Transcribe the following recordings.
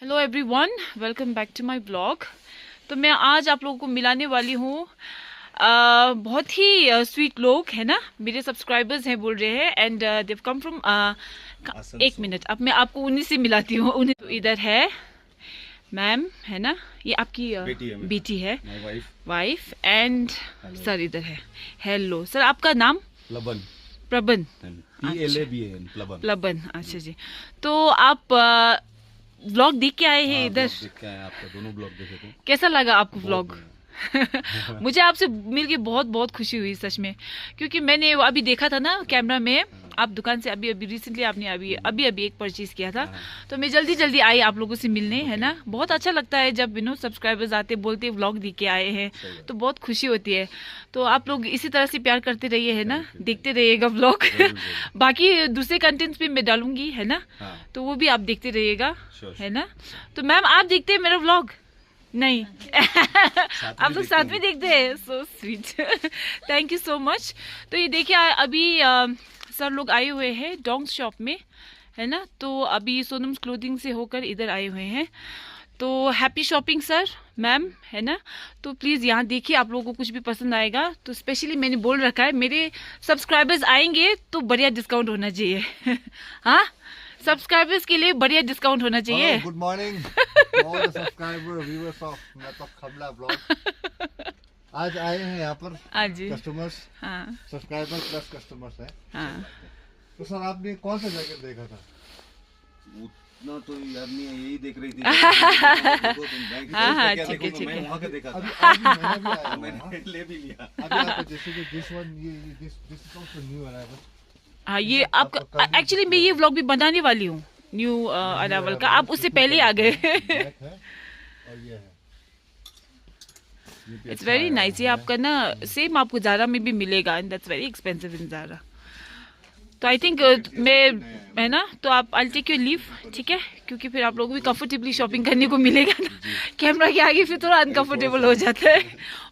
Hello everyone, welcome back to my blog. तो मैं आज आप लोगों को मिलाने वाली हूँ बहुत ही स्वीट लोग है ना, मेरे सब्सक्राइबर्स हैं बोल रहे हैं एंड देव कम फ्रॉम एक मिनट, अब मैं आपको उन्हीं से मिलाती हूँ। उन्हीं तो इधर है मैम है ना, ये आपकी बेटी है वाइफ एंड सर इधर है। हेलो सर, आपका नाम? प्लबन। प्रबन, PLABAN प्लबन। प्लबन, अच्छा जी। तो आप व्लॉग देख के आए हैं इधर? देख के आए, आपका दोनों ब्लॉग देखे थे। कैसा लगा आपको व्लॉग? मुझे आपसे मिलके बहुत बहुत खुशी हुई सच में, क्योंकि मैंने वो अभी देखा था ना कैमरा में, आप दुकान से अभी अभी रिसेंटली आपने अभी अभी एक परचेज किया था, तो मैं जल्दी जल्दी आई आप लोगों से मिलने है ना। बहुत अच्छा लगता है जब सब्सक्राइबर्स आते बोलते व्लॉग देख के आए हैं, तो बहुत खुशी होती है। तो आप लोग इसी तरह से प्यार करते रहिए है ना, देखते रहिएगा व्लॉग। बाकी दूसरे कंटेंट्स भी मैं डालूंगी है ना, तो वो भी आप देखते रहिएगा है ना। तो मैम आप देखते हैं मेरा व्लॉग? नहीं। आप लोग साथ में देखते हैं, so sweet. Thank you so much. तो ये देखिए अभी सर लोग आए हुए हैं डोंग्स शॉप में है ना, तो अभी सोनम्स क्लोथिंग से होकर इधर आए हुए हैं। तो हैप्पी शॉपिंग सर मैम है ना। तो प्लीज़ यहाँ देखिए, आप लोगों को कुछ भी पसंद आएगा तो स्पेशली मैंने बोल रखा है मेरे सब्सक्राइबर्स आएंगे तो बढ़िया डिस्काउंट होना चाहिए। हाँ, सब्सक्राइबर्स के लिए बढ़िया डिस्काउंट होना चाहिए। Good morning all the subscriber viewers of मतलब खमला ब्लॉग। आज आए हैं यहाँ पर कस्टमर्स, हाँ सब्सक्राइबर प्लस कस्टमर्स हैं। हाँ। तो सर आपने कौन सा जैकेट देखा था? उतना तो याद नहीं है, यही देख रही थी। हाँ हाँ, ठीक है ठीक मैं है। वहाँ का देखा अभी था। अभी मैंने भी आया हूँ यहाँ। मैंने ले भी लिया। अभी आपको जैसे कि दिस वन ये this is also new arrival. हाँ, ये आपका एक्चुअली मैं ये व्लॉग भी बनाने वाली हूँ न्यू अराइवल का, आप उससे पहले आ गए। ब्लैक है और ये है। It's very nice. ये आपका ना सेम आपको ज़ारा में भी मिलेगा and that's very expensive in Zara. तो आई थिंक मैं है ना, तो आप आई टेक योर लीव, ठीक है, क्योंकि फिर आप लोगों को भी कंफर्टेबली शॉपिंग करने को मिलेगा ना। कैमरा के आगे फिर थोड़ा अनकंफर्टेबल हो जाता है।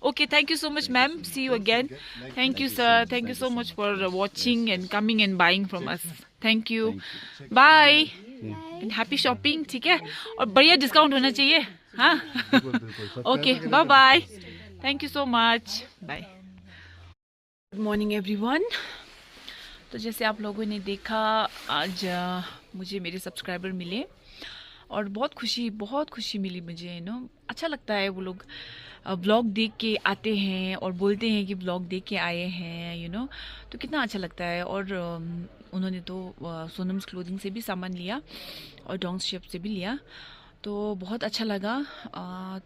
Okay, thank you so much ma'am, see you again. Thank you sir, thank you so much for watching and coming and buying from us. Thank you, bye and happy shopping, ठीक है, और बढ़िया discount होना चाहिए। हाँ, okay, bye bye, thank you so much, bye. Good morning everyone. तो जैसे आप लोगों ने देखा, आज मुझे मेरे सब्सक्राइबर मिले और बहुत खुशी मिली मुझे। अच्छा लगता है वो लोग ब्लॉग देख के आते हैं और बोलते हैं कि ब्लॉग देख के आए हैं तो कितना अच्छा लगता है। और उन्होंने तो सोनम्स क्लोथिंग से भी सामान लिया और डोंग्स शॉप से भी लिया, तो बहुत अच्छा लगा।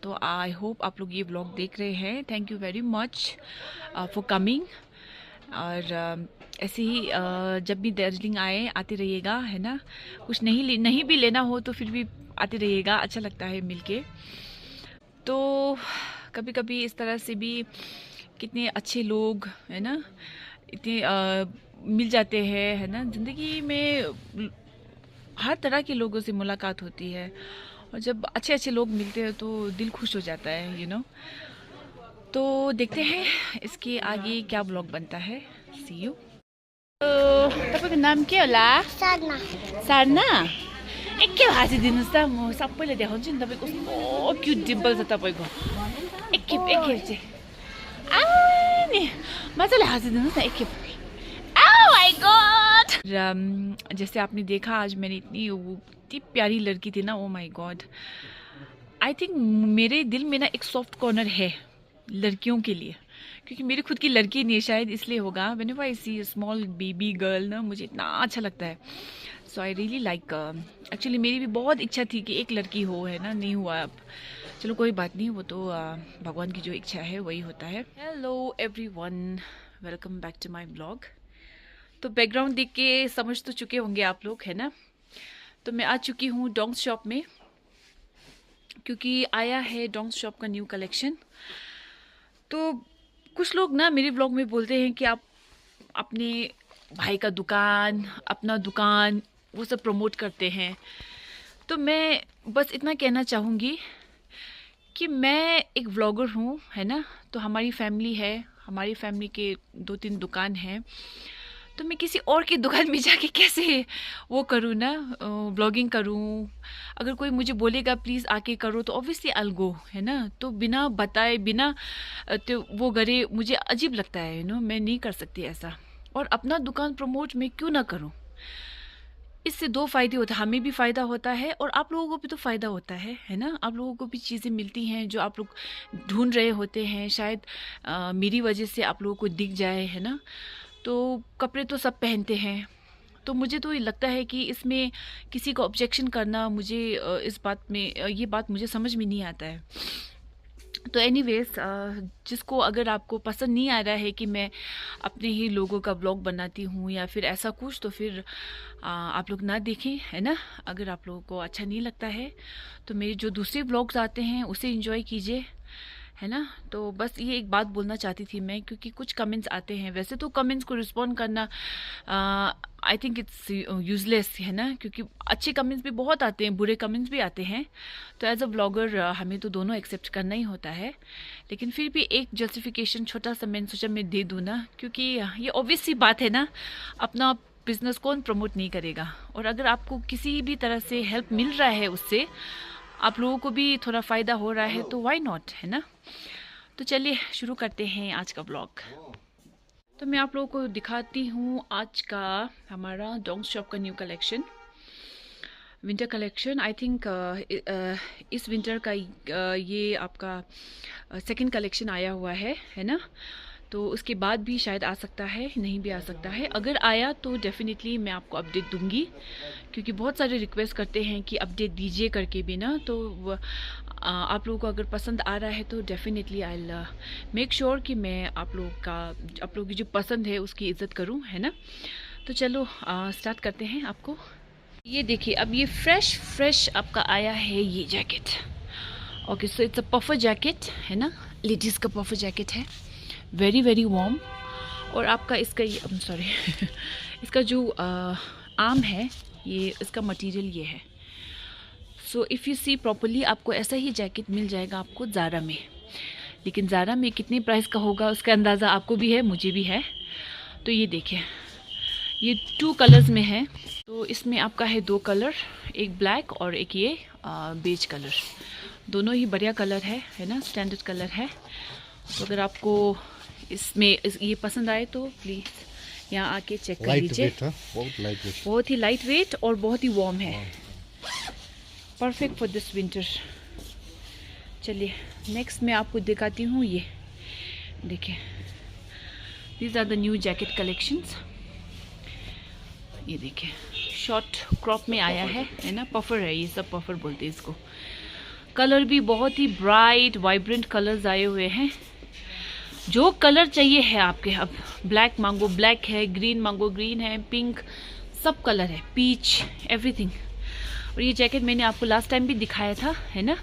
तो आई होप आप लोग ये ब्लॉग देख रहे हैं। Thank you very much for coming. और ऐसे ही जब भी दार्जिलिंग आते रहिएगा है ना, कुछ नहीं भी लेना हो तो फिर भी आते रहिएगा, अच्छा लगता है मिलके। तो कभी कभी इस तरह से भी कितने अच्छे लोग है ना, इतने मिल जाते हैं है ना। ज़िंदगी में हर तरह के लोगों से मुलाकात होती है और जब अच्छे अच्छे लोग मिलते हैं तो दिल खुश हो जाता है तो देखते हैं इसके आगे क्या ब्लॉग बनता है। सी यू। तपाईँको नाम के होला? सारना। सारना, एकखेप हाँसिदिनुहोस् त, म सबैले देखाउँछु नि तपाईँको कस्तो क्युट डिम्पल छ तपाईँको। एकखेप चाहिँ नि मजाले हाँसिदिनुहोस् न एकखेप। My god. जैसे आपने देखा आज मैंने इतनी प्यारी लड़की थी ना, oh my God. I think मेरे दिल में ना एक सॉफ्ट कॉर्नर है लड़कियों के लिए, क्योंकि मेरी खुद की लड़की नहीं है, शायद इसलिए होगा। Whenever I see small baby girl ना, मुझे इतना अच्छा लगता है। So I really like. Actually मेरी भी बहुत इच्छा थी कि एक लड़की हो है ना, नहीं हुआ। अब चलो कोई बात नहीं, वो तो भगवान की जो इच्छा है वही होता है। Hello everyone, welcome back to my blog. तो बैकग्राउंड देख के समझ तो चुके होंगे आप लोग है ना। तो मैं आ चुकी हूँ डोंग्स शॉप में, क्योंकि आया है डोंग्स शॉप का न्यू कलेक्शन। तो कुछ लोग ना मेरे ब्लॉग में बोलते हैं कि आप अपने भाई का दुकान, अपना दुकान, वो सब प्रमोट करते हैं। तो मैं बस इतना कहना चाहूँगी कि मैं एक व्लॉगर हूँ है ना। तो हमारी फैमिली है, हमारी फैमिली के 2-3 दुकान हैं। तो मैं किसी और की दुकान में जाके कैसे वो करूँ ना, ब्लॉगिंग करूँ। अगर कोई मुझे बोलेगा प्लीज़ आके करो तो ऑब्वियसली आई विल गो, है ना। तो बिना बताए बिना तो वो करे मुझे अजीब लगता है, यू नो, मैं नहीं कर सकती ऐसा। और अपना दुकान प्रमोट मैं क्यों ना करूँ। इससे दो फ़ायदे होते हैं, हमें भी फ़ायदा होता है और आप लोगों को भी तो फ़ायदा होता है ना। आप लोगों को भी चीज़ें मिलती हैं जो आप लोग ढूंढ रहे होते हैं, शायद मेरी वजह से आप लोगों को दिख जाए, है ना। तो कपड़े तो सब पहनते हैं, तो मुझे तो ये लगता है कि इसमें किसी को ऑब्जेक्शन करना, मुझे इस बात में ये बात मुझे समझ में नहीं आता है। तो एनीवेज, जिसको अगर आपको पसंद नहीं आ रहा है कि मैं अपने ही लोगों का ब्लॉग बनाती हूँ या फिर ऐसा कुछ, तो फिर आप लोग ना देखें, है ना। अगर आप लोगों को अच्छा नहीं लगता है तो मेरे जो दूसरे ब्लॉग्स आते हैं उसे एंजॉय कीजिए, है ना। तो बस ये एक बात बोलना चाहती थी मैं, क्योंकि कुछ कमेंट्स आते हैं। वैसे तो कमेंट्स को रिस्पॉन्ड करना आई थिंक इट्स यूजलेस, है ना, क्योंकि अच्छे कमेंट्स भी बहुत आते हैं, बुरे कमेंट्स भी आते हैं। तो एज अ ब्लॉगर हमें तो दोनों एक्सेप्ट करना ही होता है। लेकिन फिर भी एक जस्टिफिकेशन छोटा सा मैंने सोचा मैं दे दूँ ना, क्योंकि ये ऑब्वियस सी बात है ना, अपना बिजनेस कौन प्रमोट नहीं करेगा। और अगर आपको किसी भी तरह से हेल्प मिल रहा है, उससे आप लोगों को भी थोड़ा फ़ायदा हो रहा है, तो व्हाई नॉट, है ना। तो चलिए शुरू करते हैं आज का ब्लॉग। तो मैं आप लोगों को दिखाती हूँ आज का हमारा डोंग शॉप का new collection, winter collection. I think इस विंटर का ये आपका सेकंड कलेक्शन आया हुआ है ना। तो उसके बाद भी शायद आ सकता है, नहीं भी आ सकता है। अगर आया तो डेफिनेटली मैं आपको अपडेट दूंगी, क्योंकि बहुत सारे रिक्वेस्ट करते हैं कि अपडेट दीजिए करके भी ना। तो आप लोगों को अगर पसंद आ रहा है तो definitely I will make sure कि मैं आप लोगों की जो पसंद है उसकी इज़्ज़त करूं, है ना। तो चलो स्टार्ट करते हैं। आपको ये देखिए, अब ये फ्रेश आपका आया है ये jacket. Okay, so it's a puffer jacket, है ना, लेडीज़ का पफर जैकेट है, वेरी वेरी वार्म। और आपका इसका ये सॉरी इसका जो आर्म है, ये इसका मटेरियल ये है। So if you see properly आपको ऐसा ही जैकेट मिल जाएगा आपको ज़ारा में। लेकिन ज़ारा में कितने प्राइस का होगा उसका अंदाज़ा आपको भी है, मुझे भी है। तो ये देखिए, ये 2 कलर्स में है। तो इसमें आपका है 2 कलर, एक ब्लैक और एक ये बेज कलर। दोनों ही बढ़िया कलर है ना, स्टैंडर्ड कलर है। तो अगर आपको इसमें ये पसंद आए तो प्लीज़ यहाँ आके चेक कर लीजिए। बहुत ही लाइट वेट और बहुत ही वार्म है, परफेक्ट फॉर दिस विंटर। चलिए नेक्स्ट मैं आपको दिखाती हूँ। ये देखिए, these are the new jacket collections. ये देखिए, शॉर्ट क्रॉप में आया है ना, पफर है, ये सब पफर बोलते हैं इसको। कलर भी बहुत ही ब्राइट वाइब्रेंट कलर्स आए हुए हैं। जो कलर चाहिए है आपके, अब ब्लैक मांगो ब्लैक है, ग्रीन मांगो ग्रीन है, पिंक, सब कलर है, पीच, एवरीथिंग। और ये जैकेट मैंने आपको लास्ट टाइम भी दिखाया था, है ना।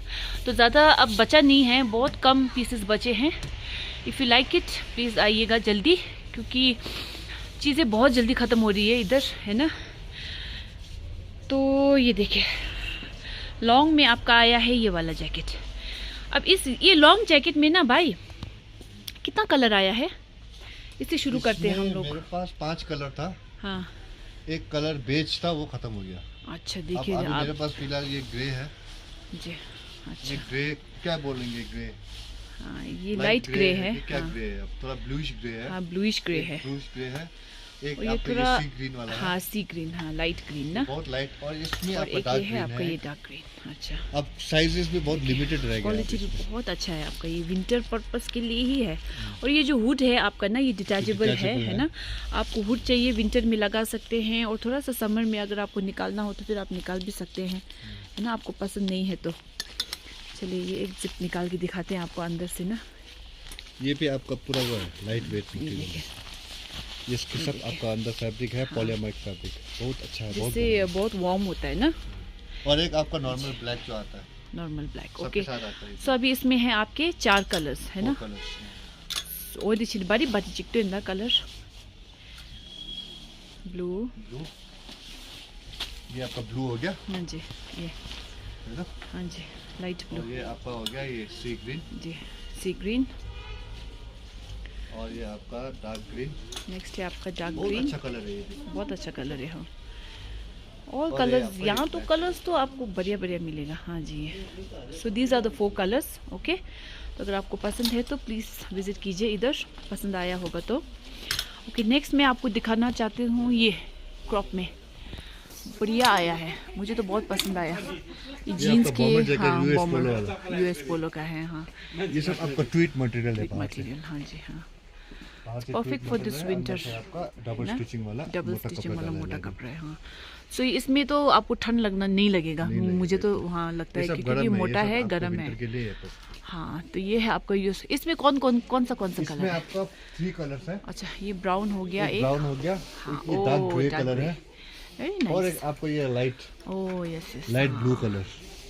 तो ज़्यादा अब बचा नहीं है, बहुत कम पीसेस बचे हैं। If you like it please आइएगा जल्दी, क्योंकि चीज़ें बहुत जल्दी ख़त्म हो रही है इधर, है ना। तो ये देखिए, लॉन्ग में आपका आया है ये वाला जैकेट। अब ये लॉन्ग जैकेट में ना भाई कितना कलर आया है, इससे शुरू करते हैं हम लोग। मेरे पास 5 कलर था। हाँ, एक कलर बेज था, वो खत्म हो गया। अच्छा देखिए, अब मेरे पास फिलहाल ये ग्रे है जी। अच्छा, ये ग्रे क्या बोलेंगे, ग्रे। हाँ, ये लाइट ग्रे है। क्या ग्रे है, अब थोड़ा ब्लूइश ग्रे है। हाँ, ब्लूइश ग्रे है। ब्लूइश ग्रे है। एक ये आपका थोड़ा सी ग्रीन वाला है। हाँ, सी ग्रीन, हाँ, लाइट ग्रीन ना, बहुत लाइट। और इसमें और आपका एक डार्क ये है ग्रीन आपका है। ये डार्क ग्रीन। अच्छा, अब साइजेस भी बहुत लिमिटेड रहेगा। क्वालिटी भी बहुत अच्छा है आपका, ये विंटर पर्पस के लिए ही है। और ये जो हुड है आपका ना, ये डिटैचेबल है ना। आपको हुड चाहिए विंटर में लगा सकते हैं, और थोड़ा सा समर में अगर आपको निकालना हो तो फिर आप निकाल भी सकते हैं, है ना। आपको पसंद नहीं है तो चलिए ये एक जिप निकाल के दिखाते हैं आपको अंदर से ना। ये भी आपका पूरा वो है, लाइट वेट मटेरियल। इसके साथ आपका अंदर फैब्रिक है, पॉलीमर फैब्रिक, बहुत अच्छा है, जिससे बहुत वार्म होता है ना। और एक आपका नॉर्मल ब्लैक जो आता है, नॉर्मल ब्लैक। ओके। सो अभी इसमें है आपके 4 कलर्स, है ना। और देखिए बड़ी बाटी चिकटो इन कलर ब्लू। ये आपका ब्लू हो गया। हाँ जी, ये हाँ जी, लाइट ब्लू। ये आपका हो गया ये सी ग्रीन। जी, सी ग्रीन। और ये आपका डार्क ग्रीन, नेक्स्ट है आपका डार्क बहुत ग्रीन, अच्छा कलर है ये भी। बहुत अच्छा कलर है। हाँ, और और कलर्स आपका यहाँ ये तो black कलर्स तो आपको बढ़िया बढ़िया मिलेगा। हाँ जी, so these are the 4 colours. Okay, तो अगर आपको पसंद है तो प्लीज़ विज़िट कीजिए इधर, पसंद आया होगा तो। ओके, नेक्स्ट मैं आपको दिखाना चाहती हूँ ये क्रॉप में बढ़िया आया है, मुझे तो बहुत पसंद आया। ये जीन्स के, हाँ US पोलो का है। हाँ, ये सब आपका ट्वीट मटेरियल है, मटेरियल। हाँ जी, हाँ, perfect perfect for this winter. आपका डबल स्टिचिंग वाला, डबल स्टिचिंग वाला मोटा कपड़ा है। हाँ, सो इसमें तो आपको ठंड लगना नहीं लगेगा, मुझे तो हाँ लगता है कि क्योंकि मोटा है, गर्म है। हाँ, तो ये है आपका यूज। इसमें कौन सा कलर इसमें है? आपका 3 कलर्स है। अच्छा, ये ब्राउन हो गया, एक ब्राउन हो गया, एक ये डार्क ग्रे कलर है, वेरी और नाइस। एक आपको ये light oh yes yes, light blue colour,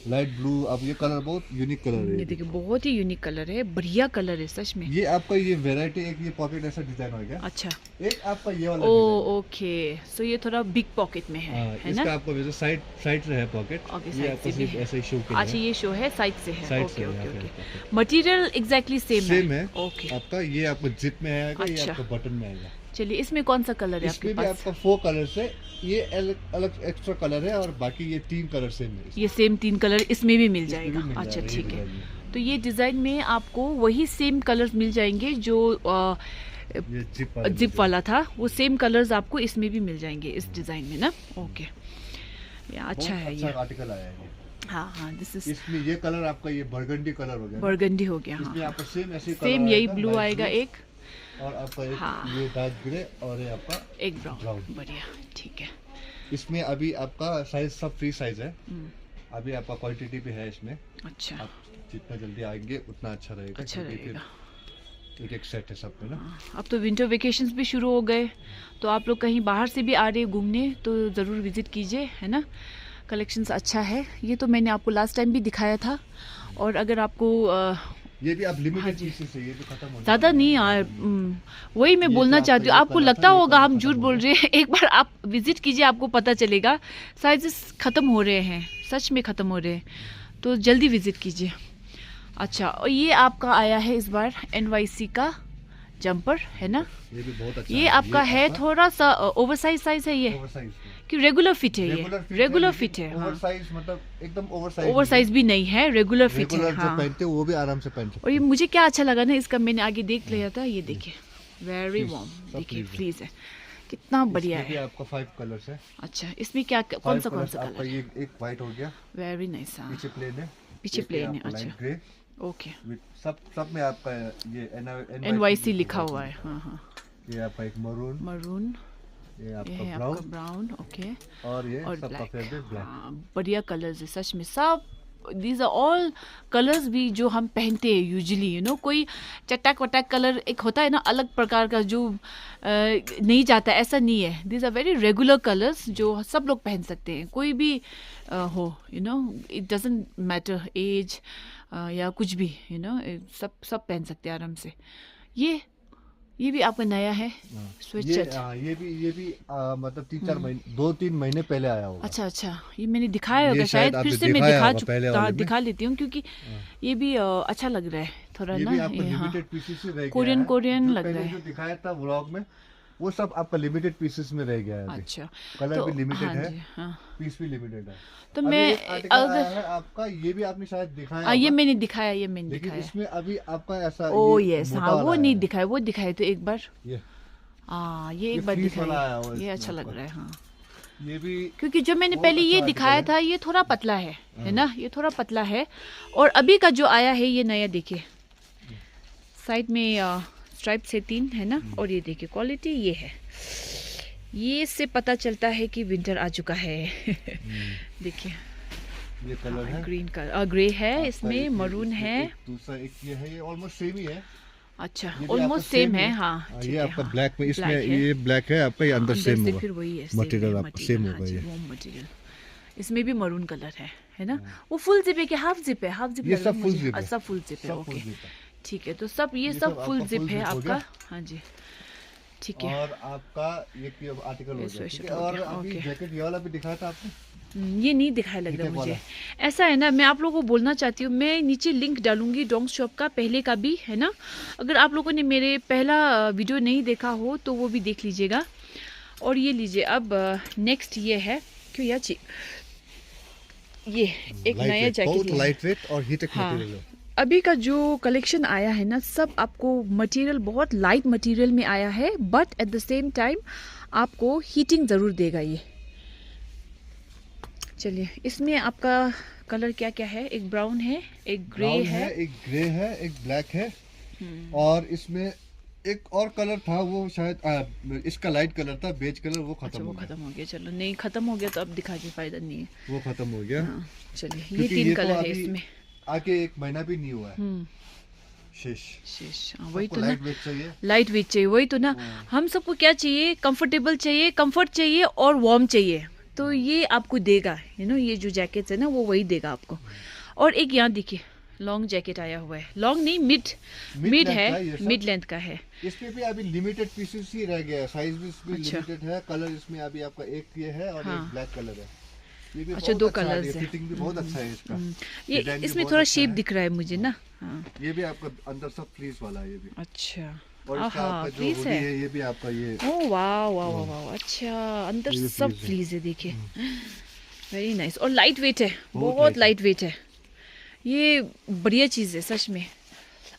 light blue. अब ये कलर बहुत यूनिक कलर है, ये देखिए बहुत ही यूनिक कलर है, बढ़िया कलर है सच में। ये आपका ये वैरायटी, एक ये पॉकेट ऐसा डिजाइन हो गया, अच्छा, एक आपका ये वाला ओ ओके, सो ये थोड़ा बिग पॉकेट में है इसका ना? आपको वैसे साइड से है पॉकेट, ओके, ये साइड आपको से भी सिर्फ है। ऐसे ही शो के अच्छा, ये शो है साइड से है। साइड से ओके है, ओके यहाँ पे ओके, आपका। मटेरियल एग्जैक्टली सेम है। ओके, आपका ये आपको जिप में आएगा, ये अच्छा। आपका बटन में आएगा। चलिए, इसमें कौन सा कलर है आपके इसमें भी पास? आपका 4 कलर्स है, ये अलग एक्स्ट्रा कलर है, और बाकी ये 3 कलर सेम है। ये सेम 3 कलर इसमें भी मिल इसमें भी जाएगा। मिल अच्छा जाएगा, ये ठीक है, डिजाइन में। तो ये डिज़ाइन में आपको वही सेम कलर्स मिल जाएंगे जो ये जिप वाला था, वो सेम कलर्स आपको इसमें भी मिल जाएंगे इस डिज़ाइन में ना? ओके, ये अच्छा है। ये आर्टिकल आया है। हाँ हाँ, दिस इज इसमें ये कलर आपका ये बर्गंडी कलर हो गया, बर्गंडी हो गया। इसमें हाँ, आपका सेम ऐसे सेम यही ब्लू आएगा एक, और आपका एक हाँ। ये डार्क ग्रे, और ये आपका एक ब्राउन। ब्राउन। बढ़िया, ठीक है। इसमें अभी आपका साइज सब फ्री साइज है, हम्म, अभी आपका क्वांटिटी पे है इसमें। अच्छा, आप जितना जल्दी आएंगे उतना अच्छा रहेगा, अच्छा क्योंकि रहेगा। फिर एक सेट है सब पे ना। अब तो विंटर वेकेशंस भी शुरू हो गए, तो आप लोग कहीं बाहर से भी आ रहे हैं घूमने तो ज़रूर विज़िट कीजिए, है ना? कलेक्शंस अच्छा है। ये तो मैंने आपको लास्ट टाइम भी दिखाया था, और अगर आपको ये भी आप लिमिटेड पीसेस है, ये तो खत्म हो ज़्यादा नहीं यार, वही मैं बोलना चाहती हूँ। आपको लगता होगा हम झूठ बोल रहे हैं, एक बार आप विज़िट कीजिए, आपको पता चलेगा साइजेस ख़त्म हो रहे हैं, सच में ख़त्म हो रहे हैं, तो जल्दी विज़िट कीजिए। अच्छा, और ये आपका आया है इस बार NYC का जंपर, है ना? ये भी बहुत अच्छा ये आपका है, थोड़ा सा ओवरसाइज साइज है ये, ओवरसाइज कि रेगुलर फिट है? ये रेगुलर फिट है। हाँ, ओवरसाइज मतलब एकदम ओवरसाइज, ओवरसाइज भी नहीं है, रेगुलर फिट है। जो हाँ, पहनते हैं वो भी आराम से पहन सकते और ये मुझे क्या अच्छा लगा ना, इसका मैंने आगे देख लिया था, ये देखिए वेरी वार्म, देखिए फ्लीज है, कितना बढ़िया हैं। है। आपका 5 कलर्स है। अच्छा, इसमें क्या कौन सा आपका कलर? ये एक व्हाइट हो गया, वेरी नाइस। हाँ, पीछे प्लेन है, पीछे प्लेन है। अच्छा, ग्रे ओके, सब में आपका ये NYC लिखा हुआ है। हाँ हाँ, ये आपका एक मरून, ये ये आपका है आपका ब्राउन, ओके, और ये और सबका फेवरेट ब्लैक। हाँ, बढ़िया कलर्स है सच में सब। दीज आर ऑल कलर्स भी जो हम पहनते हैं यूजुअली, यू नो, कोई चटक वटक कलर एक होता है ना अलग प्रकार का जो नहीं जाता, ऐसा नहीं है। These are very regular colours जो सब लोग पहन सकते हैं, कोई भी हो, you know, it doesn't matter age या कुछ भी, यू नो, सब पहन सकते हैं आराम से। ये भी आपका नया है स्वेटशर्ट? ये भी मतलब 3-4 महीने 2-3 महीने पहले आया होगा। अच्छा अच्छा, ये मैंने दिखाया होगा शायद, फिर से मैं दिखा लेती हूँ, क्योंकि ये भी अच्छा लग रहा है थोड़ा ये ना। भी आपका लिमिटेड पीसेस ही रह गया कोरियन है। कोरियन जो लग पहले रहा है। जो दिखाया था व्लॉग में वो सब आपका लिमिटेड पीसेस में रह गया है अभी। अच्छा, कलर तो भी लिमिटेड हाँ है, जी, हाँ। पीस भी लिमिटेड है। तो अभी मैं एक आर्टिकल आया है आपका, ये भी आपने शायद दिखाया ये होगा, मैंने दिखाया, लेकिन इसमें अभी आपका ऐसा ओ ये यस, मोटा हाँ, वो वाला नहीं है। दिखाया, वो दिखाए तो एक बार, ये ये एक बार fleece वाला आया हुआ दिखाया, है ये इसमें अच्छा लग आपका। रहा है। हाँ, ये भी क्योंकि जो मैंने बहुत पहले ये अच्छा दिखाया आर्टिकल था ये थोड़ा पतला है ना, ये थोड़ा पतला है। और अभी का जो आया है ये नया, देखिए साइड में स्ट्राइप से 3 है ना, और ये देखिए क्वालिटी ये है, ये से पता चलता है कि विंटर आ चुका है। देखिए ये कलर है, ग्रीन का ग्रे है, आपका इसमें एक मरून है। दूसरा एक ये है, ये ऑलमोस्ट सेम ही है। अच्छा, ये भी ऑलमोस्ट आपका सेम same है। है। हाँ, ठीक ये है, आपका हाँ। ब्लैक में, इसमें Black है। ये ब्लैक है आपका, ये अंदर सेम से होगा, फिर वही है, मटेरियल आपका सेम होगा। ये वो मटेरियल इसमें भी मरून कलर है ना? वो फुल जिप है कि हाफ जिप है? हाफ जिप ये लग रहा सब है full मुझे। zip है। अच्छा, फुल जिप है, सब full ओके zip है। ठीक है। तो सब ये सब सब फुल आपका जिप full है zip हो आपका। गया। हाँ जी, ठीक है। और आपका ये आर्टिकल हो ये गया, ठीक sweatshirt है। हो और गया, अभी ओके। जैकेट ये वाला भी दिखाया था आपने, ये नहीं दिखाया लग रहा मुझे। ऐसा है ना, मैं आप लोगों को बोलना चाहती हूँ, मैं नीचे लिंक डालूंगी डोंग्स शॉप का, पहले का भी है ना। अगर आप लोगों ने मेरे पहला वीडियो नहीं देखा हो तो वो भी देख लीजिएगा। और ये लीजिए, अब नेक्स्ट ये है, क्यों यार ये एक नया जैकेट, लाइट वेट और हीट मटेरियल है। अभी का जो कलेक्शन आया है ना, सब आपको मटेरियल बहुत लाइट मटेरियल में आया है, but at the same time आपको हीटिंग ज़रूर देगा ये। चलिए, इसमें आपका कलर क्या क्या है? एक ब्राउन है, एक ग्रे है, एक ग्रे है, एक ब्लैक है, और इसमें एक और कलर था, वो शायद इसका लाइट कलर था, बेज कलर, वो खत्म हो गया। चलो, नहीं खत्म हो गया तो अब दिखा के फायदा नहीं है, वो खत्म हो गया। चलिए, ये 3 कलर है इसमें। आके 1 महीना भी नहीं हुआ है। शेष वही तो ना, लाइट वेट चाहिए, लाइट वेट चाहिए, वही तो ना। हम सबको क्या चाहिए? कंफर्टेबल चाहिए, कंफर्ट चाहिए और वार्म चाहिए, तो ये आपको देगा, ये जो जैकेट्स है ना, वो वही देगा आपको। और एक यहाँ देखिए, लॉन्ग जैकेट आया हुआ है, लॉन्ग नहीं, मिड है, मिड लेंथ का है। इसमें भी अभी लिमिटेड पीसेस ही रह गया है, साइज भी इसमें लिमिटेड है। कलर इसमें अभी आपका एक ये है और एक ब्लैक कलर है। ये भी अच्छा, 2 कलर्स है, फिटिंग भी बहुत अच्छा है इसका। ये इसमें थोड़ा शेप दिख रहा है मुझे ना। ये भी आपका अंदर सब फ्लीस वाला है ये भी। अच्छा, और इसका आपका जो हुडी है, ये भी आपका ये। ओह वाह वाह वाह, अच्छा, अंदर सब फ्लीस है, देखिए, वेरी नाइस। और लाइट वेट है, बहुत लाइट वेट है, ये बढ़िया चीज़ है सच में।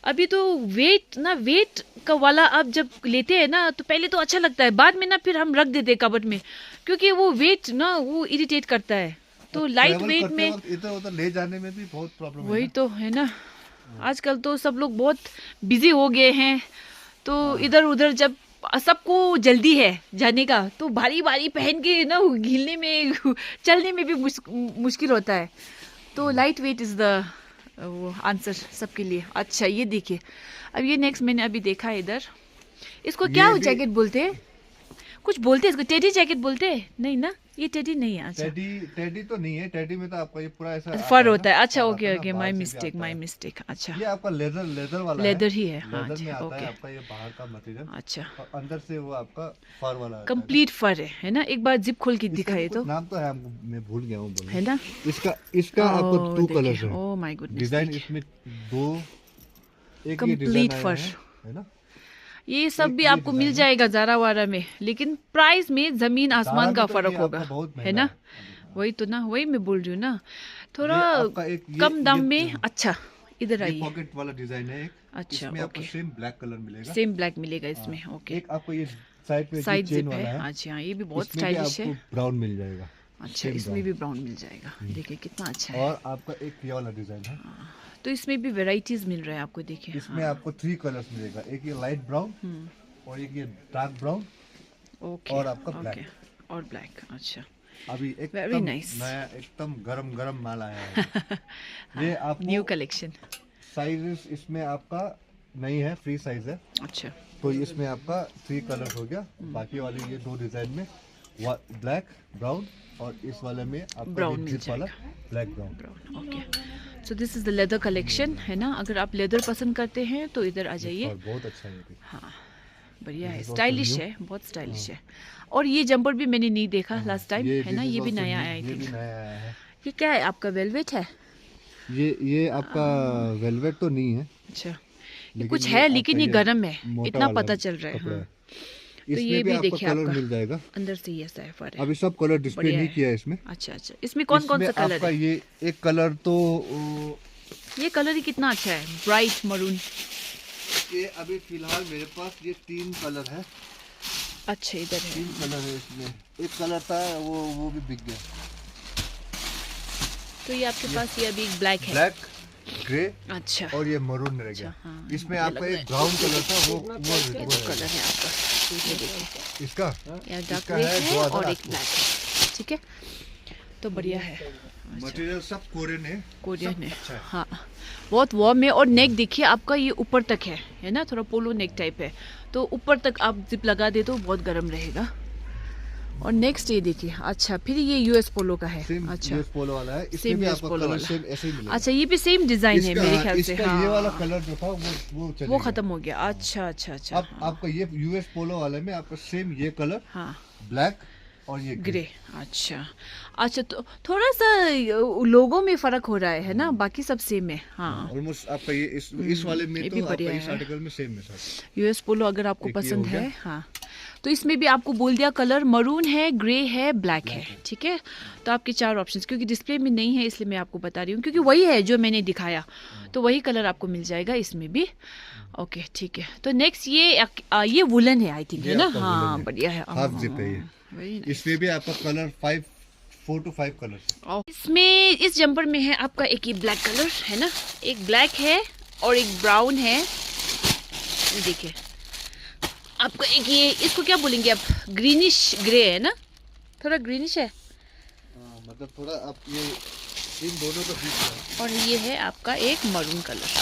अभी तो वेट का वाला आप जब लेते हैं ना, तो पहले तो अच्छा लगता है, बाद में ना फिर हम रख देते हैं कबर्ड में, क्योंकि वो वेट ना वो इरिटेट करता है। तो लाइट वेट में इधर उधर ले जाने में भी बहुत प्रॉब्लम है। वही तो है ना, आजकल तो सब लोग बहुत बिजी हो गए हैं, तो इधर उधर जब सबको जल्दी है जाने का, तो भारी भारी पहन के ना हिलने में चलने में भी मुश्किल होता है। तो लाइट वेट इज़ द वो आंसर सबके लिए। अच्छा, ये देखिए, अब ये नेक्स्ट मैंने अभी देखा है इधर, इसको क्या जैकेट बोलते हैं? कुछ बोलते हैं इसको, टेडी जैकेट बोलते हैं? नहीं ना, ये टेडी नहीं है। अच्छा, टेडी तो नहीं है, टेडी में तो आपका ये पूरा ऐसा फर होता है। अच्छा, ओके, माय मिस्टेक। अच्छा, ये आपका लेदर वाला लेदर ही है। हाँ, अच्छा, ओके, आपका ये बाहर का मटेरियल। अच्छा, और अंदर से वो आपका फर वाला कंप्लीट फर है ना। एक बार जिप खोल के दिखाए तो। नाम तो है, मैं भूल गया हूँ, है ना। इसका आपको 2 कलर्स है। ओह माय गुडनेस, डिजाइन इसमें 2, एक कंप्लीट फर है ना। ये सब भी आपको मिल जाएगा ज़ारा वारा में, लेकिन प्राइस में जमीन आसमान का फर्क होगा, है ना। वही तो ना, वही मैं बोल रही हूँ ना, थोड़ा कम दाम में। अच्छा, इधर आइए, पॉकेट वाला डिजाइन है एक। अच्छा, इसमें आपको सेम ब्लैक कलर मिलेगा, सेम ब्लैक मिलेगा इसमें। ओके, एक आपको ये साइड में साइड चेन जिप वाला है। है। अच्छा, ये भी बहुत स्टाइलिश है, ब्राउन मिल जाएगा। अच्छा, इसमें भी ब्राउन मिल जाएगा, देखिए कितना अच्छा है। और आपका एक ये वाला डिजाइन है, तो इसमें भी वेराइटीज मिल रहा है आपको, देखिए। इसमें आपको 3 कलर्स मिलेगा, एक ये लाइट ब्राउन और एक ये डार्क ब्राउन, और आपका ब्लैक और ब्लैक। अच्छा, अभी एकदम नया एकदम गरम माल आया है। ये आपको न्यू कलेक्शन। साइजेस इसमें आपका नहीं है, फ्री साइज है। अच्छा, तो इसमें आपका 3 कलर हो गया। बाकी वाले ये 2 डिजाइन में ब्लैक ब्राउन, और इस वाले में आपका ब्राउन मिल वाला जाएगा, black brown. Okay, so this is the leather collection, है ना। अगर आप लेदर पसंद करते हैं तो इधर आ जाइए। बहुत अच्छा है ये। हाँ, बढ़िया है, स्टाइलिश है, बहुत स्टाइलिश है। और ये जंपर भी मैंने नहीं देखा लास्ट टाइम, है ना, ये भी नया आया है। ये क्या है आपका, वेलवेट है? ये आपका वेलवेट तो नहीं है। अच्छा, ये कुछ है, लेकिन ये गर्म है, इतना पता चल रहा है। तो ये भी देखिए, आपका मिल जाएगा अंदर से ये सैफर है। अभी सब कलर डिस्प्ले नहीं किया है इसमें। अच्छा, इसमें कौन कौन सा कलर है? ये एक कलर तो ये कलर ही कितना अच्छा है, ब्राइट मरून। ये अभी फिलहाल मेरे पास ये 3 कलर है। अच्छा, इधर है 3 कलर है इसमें। एक कलर था वो भी बिक गया। तो ये आपके पास ये अभी एक ब्लैक है, ब्लैक, ग्रे, अच्छा, और ये मरून रह गया। हाँ, इसमें आपका एक ब्राउन कलर था, वो कलर है आपका, इसका डार्क ग्रे है और एक ब्लैक है। ठीक है, तो बढ़िया है। मटेरियल सब कोरियन है, अच्छा है। हाँ, बहुत वार्म है। और नेक देखिए आपका, ये ऊपर तक है ना, थोड़ा पोलो नेक टाइप है, तो ऊपर तक आप जिप लगा दे तो बहुत गर्म रहेगा। और नेक्स्ट ये देखिए, अच्छा, फिर ये यूएस पोलो का है। अच्छा, यूएस पोलो वाला है, इसमें भी आपको कलर सेम ऐसे ही मिलेगा। अच्छा, ये भी सेम डिजाइन है मेरे ख्याल से। हाँ, ये वाला कलर जो था वो खत्म हो गया। अच्छा। अब आपका ये यूएस पोलो वाले में आपका सेम ये कलर, हाँ, ब्लैक और ये ग्रे। अच्छा, अच्छा, तो थोड़ा सा लोगों में फर्क हो रहा है ना, बाकी सब सेम है। हाँ, ऑलमोस्ट आपका ये इस वाले में ये तो भी आपका बढ़िया इस है। आर्टिकल में सेम है सर। यूएस पोलो अगर आपको एक ये पसंद हो गया। है, हाँ, तो इसमें भी आपको बोल दिया कलर मरून है, ग्रे है, ब्लैक है, ठीक है। तो आपके 4 ऑप्शंस, क्योंकि डिस्प्ले में नहीं है इसलिए मैं आपको बता रही हूँ, क्योंकि वही है जो मैंने दिखाया, तो वही कलर आपको मिल जाएगा इसमें भी। ओके, ठीक है। तो नेक्स्ट ये वुलन है आई थिंक, ये है ना? आपका हाँ, वुलन है। बढ़िया है। हाफ जिप है ये। Very nice। इसमें भी आपका कलर 4 to 5 कलर। इसमें इस जंपर में है आपका एक ये ब्लैक कलर है ना, एक ब्लैक है और एक ब्राउन है। ये देखिए, आपका एक ये, इसको क्या बोलेंगे आप, ग्रीनिश ग्रे है ना, थोड़ा ग्रीनिश है। मतलब थोड़ा आप ये इन दोनों का बीच है। और ये है आपका एक मरून कलर।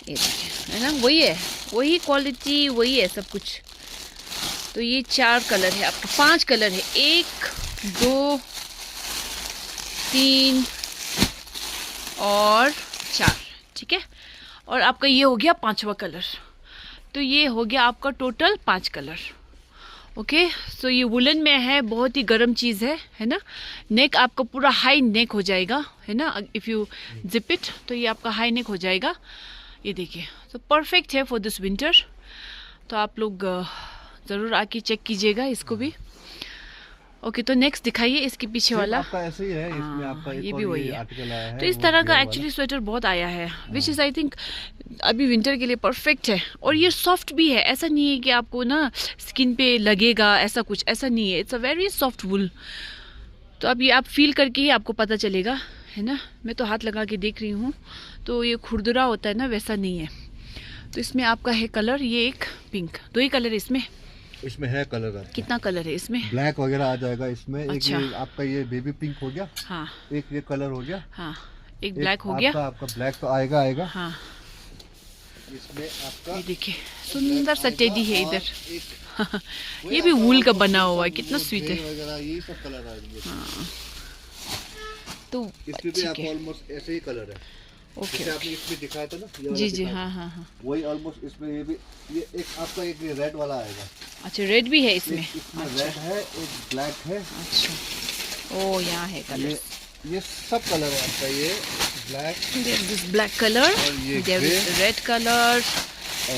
ये देखिए, है ना, वही है, वही क्वालिटी, वही है सब कुछ। तो ये 4 कलर है आपका, 5 कलर है, 1 2 3 और 4, ठीक है। और आपका ये हो गया 5वां कलर। तो ये हो गया आपका टोटल 5 कलर। ओके, सो ये वुलन में है, बहुत ही गर्म चीज़ है ना। नेक आपका पूरा हाई नेक हो जाएगा, है ना, इफ़ यू जिप इट, तो ये आपका हाई नेक हो जाएगा। ये देखिए, तो परफेक्ट है फॉर दिस विंटर। तो आप लोग ज़रूर आके चेक कीजिएगा इसको भी। ओके, तो नेक्स्ट दिखाइए इसके पीछे वाला। आपका ऐसे ही है, इसमें आपका ये एक भी और वही ये है। आर्टिकल आया है। तो इस वो तरह का ग्रे एक्चुअली स्वेटर बहुत आया है, विच इज़ आई थिंक अभी विंटर के लिए परफेक्ट है। और ये सॉफ्ट भी है, ऐसा नहीं है कि आपको ना स्किन पे लगेगा, ऐसा कुछ ऐसा नहीं है। इट्स अ वेरी सॉफ्ट वुल। तो अब ये आप फील करके ही आपको पता चलेगा, है ना। मैं तो हाथ लगा के देख रही हूँ, तो ये खुरदुरा होता है ना, वैसा नहीं है। तो इसमें आपका है कलर, ये एक पिंक, 2 ही कलर है इसमें। इसमें है कलर आपका। कितना कलर है इसमें? ब्लैक वगैरह आ जाएगा इसमें। एक अच्छा। ये आपका ये बेबी पिंक हो गया, हाँ एक ये कलर हो गया, हाँ, एक ब्लैक हो गया। आपका ब्लैक तो आएगा। हाँ, इसमें आपका ये देखिए, सुंदर सा टेडी है और इधर। एक ये भी वूल का बना हुआ है, कितना स्वीट है। वगैरह ये सब कलर आएंगे। तो इसमें भी ठीक आपको है, ऑलमोस्ट ऐसे ही कलर है। ओके जैसे आपने इसमें दिखाया था ना, ये वाला जी जी, दिखाया हाँ था। हाँ हाँ। वही ऑलमोस्ट इसमें ये भी, ये एक आपका एक रेड वाला आएगा। अच्छा, रेड भी है इसमें। इसमें अच्छा रेड है, एक ब्लैक है। अच्छा, ओ यहाँ है कलर। ये सब कलर है आपका। ये ब्लैक दिस ब्लैक कलर, और ये there grey। Is red colour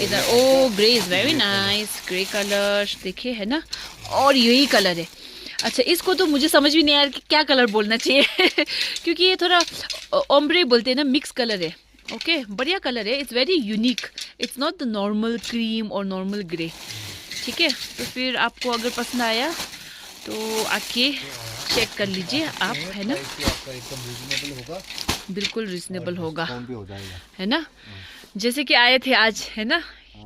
इधर। Oh grey is very nice, grey colour देखिए, है ना। और यही कलर है। अच्छा, इसको तो मुझे समझ भी नहीं आया कि क्या कलर बोलना चाहिए क्योंकि ये थोड़ा ओम्ब्रे बोलते हैं ना, मिक्स कलर है। ओके, बढ़िया कलर है, it's very unique. It's not the normal cream और नॉर्मल ग्रे, ठीक है। तो फिर आपको अगर पसंद आया तो आके चेक कर लीजिए आप, है ना। आपका एकदम रीजनेबल होगा, बिल्कुल रिजनेबल होगा, डिस्काउंट भी हो जाएगा। है ना। जैसे कि आए थे आज, है ना,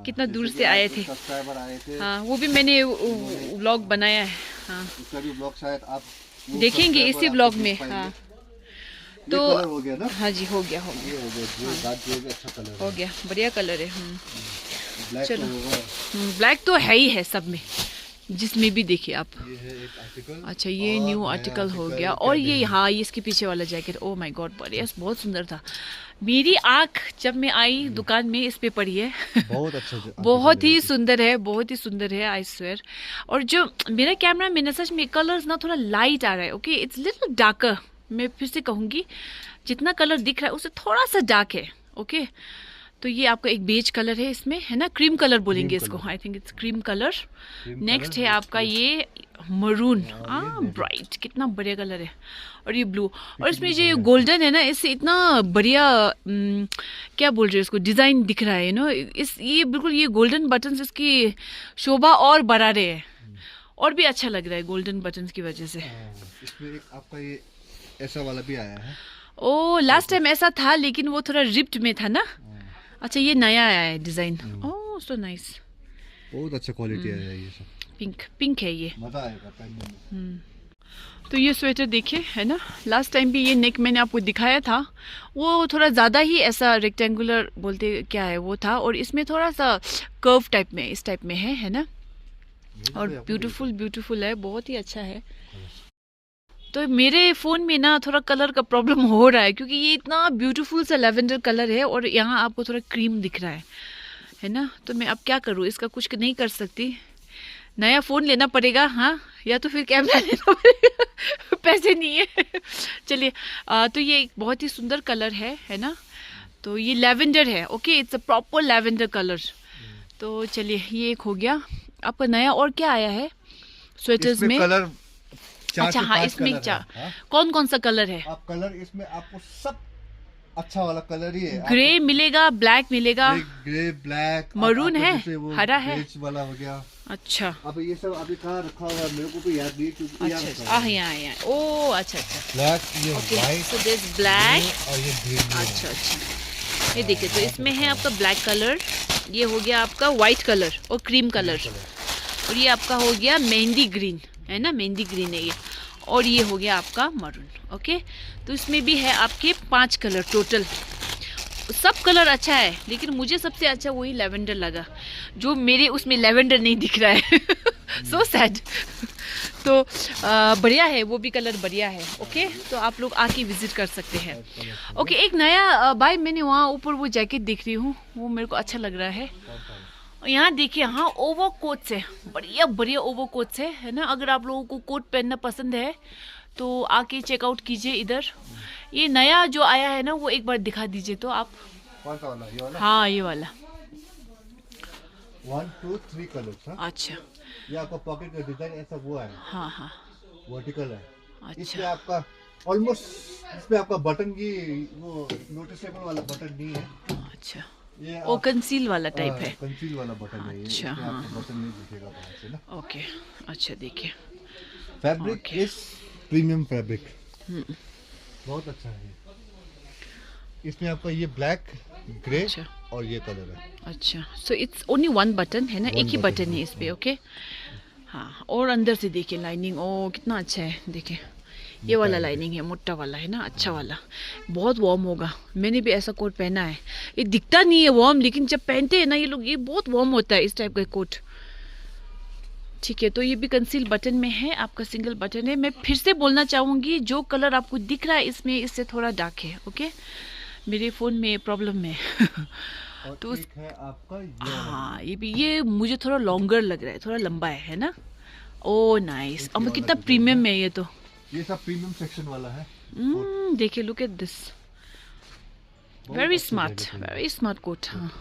कितना दूर से आए थे। सब्सक्राइबर आए थे। हाँ, वो भी मैंने व्लॉग बनाया है। हाँ, उसका भी ब्लॉग शायद आप वो देखेंगे subscriber इसी आपको ब्लॉग देख में। पाएंगे। हाँ, ये तो कलर हो गया ना। हाँ जी, हो गया ये हो गया, जो डार्क ग्रे भी अच्छा कलर हो है। गया, बढ़िया कलर है। ब्लैक चलो। तो होगा। ब्लैक तो है ही है सब में, जिसमें भी देखिए आप। ये है एक आर्टिकल। अच्छा, ये और न्यू नया आर्टिकल हो आर्टिकल गया। क्या और ये, है? हाँ, ये इसके पीछे वाला जैकेट, ओ माय गॉड, बढ़िया, बहुत सुंदर था। मेरी आंख जब मैं आई दुकान में इस पे पड़ी है बहुत अच्छा बहुत ही सुंदर है, बहुत ही सुंदर है, आई स्वेयर। और जो मेरा कैमरा में ना, सच में कलर्स ना थोड़ा लाइट आ रहा है। ओके, इट्स लिटिल डार्कर, मैं फिर से कहूँगी, जितना कलर दिख रहा है उससे थोड़ा सा डार्क है। ओके, तो ये आपका एक बेज कलर है इसमें, है ना, क्रीम कलर बोलेंगे इसको। I think it's cream colour. Next है आपका ये मरून, ब्राइट, कितना बढ़िया कलर है। और ये ब्लू, और इसमें जो गोल्डन है ना, इससे इतना बढ़िया क्या बोल रहे हैं इसको, डिजाइन दिख रहा है, यू नो। इस ये बिल्कुल, ये गोल्डन बटन्स इसकी शोभा और बढ़ा रहे हैं, और भी अच्छा लग रहा है गोल्डन बटन्स की वजह से। इसमें एक आपका ये ऐसा वाला भी आया है। ओ, लास्ट टाइम ऐसा था, लेकिन वो थोड़ा रिप्ड में था ना। अच्छा, ये नया आया है डिजाइन। ओह, सो नाइस, बहुत अच्छा क्वालिटी है ये सब। पिंक है ये। मजा आएगा पहनने में। तो ये स्वेटर देखिए, है ना, लास्ट टाइम भी ये नेक मैंने आपको दिखाया था, वो थोड़ा ज़्यादा ही ऐसा रेक्टेंगुलर बोलते क्या है वो था, और इसमें थोड़ा सा कर्व टाइप में, इस टाइप में है ना। और ब्यूटीफुल है, बहुत ही अच्छा है। तो मेरे फ़ोन में ना थोड़ा कलर का प्रॉब्लम हो रहा है, क्योंकि ये इतना ब्यूटीफुल सा लेवेंडर कलर है और यहाँ आपको थोड़ा क्रीम दिख रहा है ना। तो मैं अब क्या करूँ, इसका कुछ नहीं कर सकती, नया फ़ोन लेना पड़ेगा। हाँ, या तो फिर कैमरा लेना पड़ेगा, पैसे नहीं है। चलिए तो ये एक बहुत ही सुंदर कलर है ना। तो ये लेवेंडर है, okay, it's a proper lavender colour. तो चलिए ये एक हो गया। आपका नया और क्या आया है स्वेटर्स में? कलर अच्छा हाँ, इसमें कौन कौन सा कलर है? आप कलर इसमें आपको सब अच्छा वाला कलर ही है। ग्रे मिलेगा, ब्लैक मिलेगा, ग्रे ब्लैक, मरून है, हरा है, बेज वाला हो गया। अच्छा अब ये सब अभी कहाँ रखा हुआ है मेरे को भी याद नहीं, क्योंकि अच्छा यहाँ ओ अच्छा ब्लैक, ये व्हाइट, सो दिस ब्लैक और ये ग्रीन। अच्छा ये देखिए, तो इसमें है आपका ब्लैक कलर, ये हो गया आपका व्हाइट कलर और क्रीम कलर, और ये आपका हो गया मेहंदी ग्रीन, है ना, मेहंदी ग्रीन है ये, और ये हो गया आपका मरून। ओके, तो इसमें भी है आपके 5 कलर टोटल। सब कलर अच्छा है, लेकिन मुझे सबसे अच्छा वही लेवेंडर लगा, जो मेरे उसमें लेवेंडर नहीं दिख रहा है। So sad. तो बढ़िया है, वो भी कलर बढ़िया है। ओके, तो आप लोग आके विजिट कर सकते हैं। ओके, एक नया भाई मैंने वहाँ ऊपर वो जैकेट देख रही हूँ, वो मेरे को अच्छा लग रहा है। यहाँ देखिए, हाँ ओवर कोट्स है, बढ़िया बढ़िया ओवर कोट्स है ना। अगर आप लोगों को कोट पहनना पसंद है तो आके चेकआउट कीजिए इधर। ये नया जो आया है ना, वो एक बार दिखा दीजिए तो आप। कौन सा वाला? ये वाला? हाँ ये वाला 1 2 3 कलर्स। अच्छा, ये आपका पॉकेट का डिजाइन ऐसा हुआ है, हाँ हाँ वर्टिकल है। अच्छा, इसमें आपका ऑलमोस्ट, इसमें आपका बटन की वो नोटिसेबल वाला बटन नहीं है। अच्छा, ये वो कंसील वाला टाइप है। कंसील वाला बटन है ये। अच्छा, इसमें हाँ, आपको बटन नहीं दिखेगा बाहर से ना। ओके, अच्छा देखिए, फैब्रिक इज प्रीमियम फैब्रिक, बहुत अच्छा है। इसमें आपका ये ब्लैक, ग्रे अच्छा, और ये कलर है। अच्छा, सो इट्स ओनली 1 बटन है ना, एक ही बटन है इस पे। ओके, हाँ, और अंदर से देखिए लाइनिंग, ओ कितना अच्छा है, देखिए ये वाला लाइनिंग है, मोटा वाला है ना, अच्छा वाला, बहुत वार्म होगा। मैंने भी ऐसा कोट पहना है, ये दिखता नहीं है वार्म, लेकिन जब पहनते हैं ना ये लोग, ये बहुत वार्म होता है इस टाइप का कोट। ठीक है, तो ये भी कंसील बटन में है, आपका सिंगल बटन है। मैं फिर से बोलना चाहूँगी, जो कलर आपको दिख रहा है इसमें, इससे थोड़ा डार्क है। ओके, मेरे फ़ोन में प्रॉब्लम है। और तो एक है आपका ये हाँ, ये भी, ये मुझे थोड़ा लॉन्गर लग रहा है, थोड़ा लंबा है ना। ओ नाइस, अब कितना प्रीमियम है ये तो। ये सब प्रीमियम सेक्शन वाला है। देखिए, look at this, very smart coat. हाँ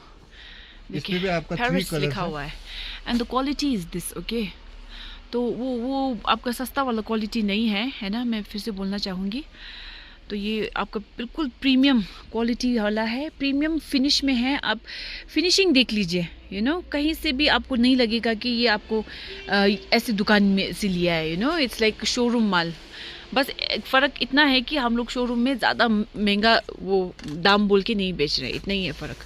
इसमें भी आपका 3 पेरिस कलर लिखा हुआ है, and the quality is this. Okay, तो वो आपका सस्ता वाला क्वालिटी नहीं है ना, मैं फिर से बोलना चाहूँगी। तो ये आपका बिल्कुल प्रीमियम क्वालिटी वाला है, प्रीमियम फिनिश में है। आप फिनिशिंग देख लीजिए, यू नो, कहीं से भी आपको नहीं लगेगा कि ये आपको ऐसे दुकान में से लिया है, you know, it's like showroom mall. बस फ़र्क इतना है कि हम लोग शोरूम में ज़्यादा महंगा वो दाम बोल के नहीं बेच रहे, इतना ही है फ़र्क।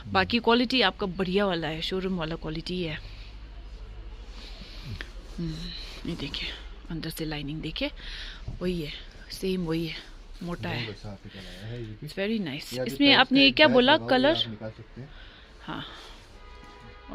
बाकी क्वालिटी आपका बढ़िया वाला है, शोरूम वाला क्वालिटी है। ये देखिए, अंदर से लाइनिंग देखिए, वही है, सेम वही है, मोटा है, इट्स वेरी नाइस। इसमें आपने क्या बोला कलर? हाँ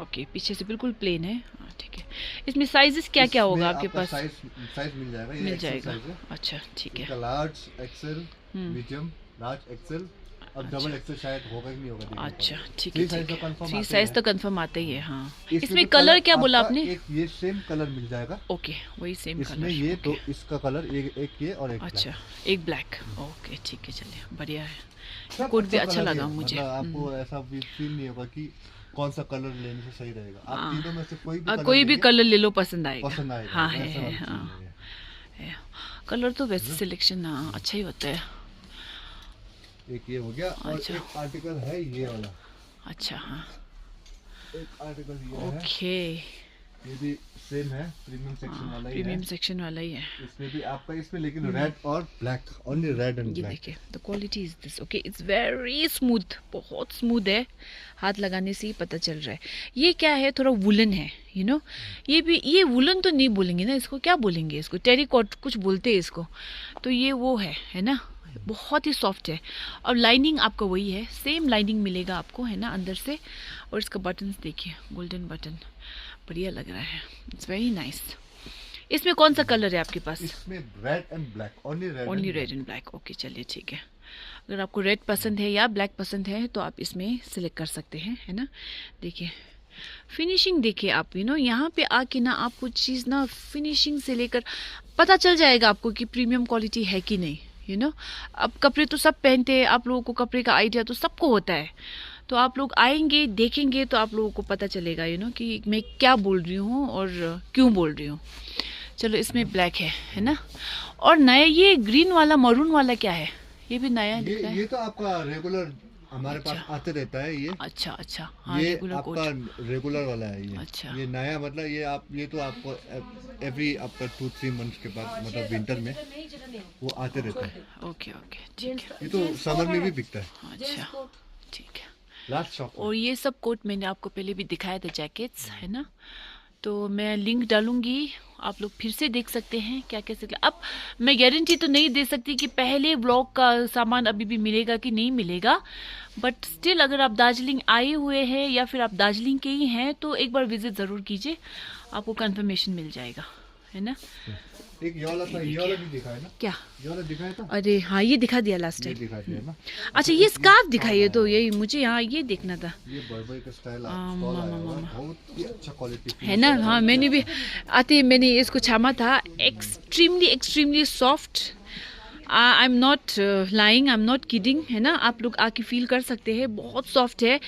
ओके, पीछे से बिल्कुल प्लेन है। हाँ ठीक है, इसमें साइजेस क्या क्या होगा आपके पास? साइज मिल जाएगा, ये मिल जाएगा। अच्छा ठीक है, large, XL, medium, large, XL, और डबल एक्सेल शायद होगा ही नहीं होगा। अच्छा ठीक है, 3 साइज तो कंफर्म आते ही है। हाँ, इसमें भी कलर क्या बोला आपने? एक ये सेम कलर मिल जाएगा। ओके, वही सेम कलर इसमें ये तो इसका कलर एक ये और एक अच्छा, एक ब्लैक। ओके ठीक है, चलिए बढ़िया है, सब कोट भी अच्छा अच्छा कलर लगा है। मुझे। मतलब आपको ऐसा भी फील नहीं होगा कि कौन सा कलर लेने से सही रहेगा। आप तीनों में से कोई भी कलर ले लो, पसंद आएगा। पसंद आएगा। हाँ ऐसा है, वाली हाँ चीज़ है। कलर तो वैसे सिलेक्शन हाँ अच्छा ही होता है। एक ये हो गया, और अच्छा। एक आर्टिकल है ये वाला, अच्छा हाँ, एक आर्टिकल ये है, ओके, ये भी सेम है, प्रीमियम सेक्शन वाला ही प्रीमियम है। सेक्शन वाला ही है। इसमें भी आपका, इसमें लेकिन रेड और ब्लैक, ओनली रेड एंड ये ब्लैक। देखिए, the quality is this. Okay, it's very smooth, बहुत स्मूथ है, हाथ लगाने से ही पता चल रहा है। ये क्या है, थोड़ा वुलन है, यू नो। ये भी, ये वुलन तो नहीं बोलेंगे ना इसको, क्या बोलेंगे इसको, टेरिकॉट कुछ बोलते हैं इसको। तो ये वो है ना, बहुत ही सॉफ्ट है, और लाइनिंग आपका वही है, सेम लाइनिंग मिलेगा आपको, है ना, अंदर से। और इसका बटन्स देखिए, गोल्डन बटन, बढ़िया लग रहा है, इट्स वेरी नाइस। इसमें कौन सा कलर है आपके पास? इसमें red and black, only red and black. Okay चलिए ठीक है, अगर आपको रेड पसंद है या ब्लैक पसंद है तो आप इसमें सिलेक्ट कर सकते हैं, है ना। देखिए फिनिशिंग देखिए आप, यहाँ पे आके ना आपको चीज़ ना फिनिशिंग से लेकर पता चल जाएगा आपको कि प्रीमियम क्वालिटी है कि नहीं। अब कपड़े तो सब पहनते हैं, आप लोगों को कपड़े का आइडिया तो सबको होता है, तो आप लोग आएंगे देखेंगे तो आप लोगों को पता चलेगा कि मैं क्या बोल रही हूँ और क्यों बोल रही हूँ। चलो, इसमें ब्लैक है ना। और नया ये ग्रीन वाला मरून वाला क्या है, ये भी नया दिख रहा है। ये तो आपका रेगुलर हमारे पास आते रहता है ये। अच्छा, हाँ, ये रेगुलर आपका रेगुलर वाला है ये। अच्छा। ये नया मतलब ये तो आपको एवरी आपका 2-3 मंथ्स के बाद मतलब विंटर में वो आते रहता है। ओके, ठीक है। ये तो समर में भी बिकता है। अच्छा, ठीक है। Last shop. और ये सब कोट मैंने आपको पहले भी दिखाया था, जैकेट्स है ना, तो मैं लिंक डालूंगी, आप लोग फिर से देख सकते हैं क्या कैसे। अब मैं गारंटी तो नहीं दे सकती कि पहले ब्लॉक का सामान अभी भी मिलेगा कि नहीं मिलेगा, बट स्टिल अगर आप दार्जिलिंग आए हुए हैं या फिर आप दार्जिलिंग के ही हैं तो एक बार विजिट ज़रूर कीजिए, आपको कंफर्मेशन मिल जाएगा, है ना। एक ये वाला था, ये वाला भी दिखाया ना। क्या ये वाला दिखाया था? अरे हाँ, ये दिखा दिया लास्ट ये टाइम। दिखा दिया ना। अच्छा, ये स्कार्फ दिखाइए, तो यही मुझे यहाँ ये देखना था। ये बर्बरी का स्टाइल बहुत ही अच्छा क्वालिटी है ना। हाँ, मैंने भी आते मैंने इसको छामा था, extremely soft. I am not lying, I am not kidding, है ना। आप लोग आके फील कर सकते हैं, बहुत सॉफ्ट है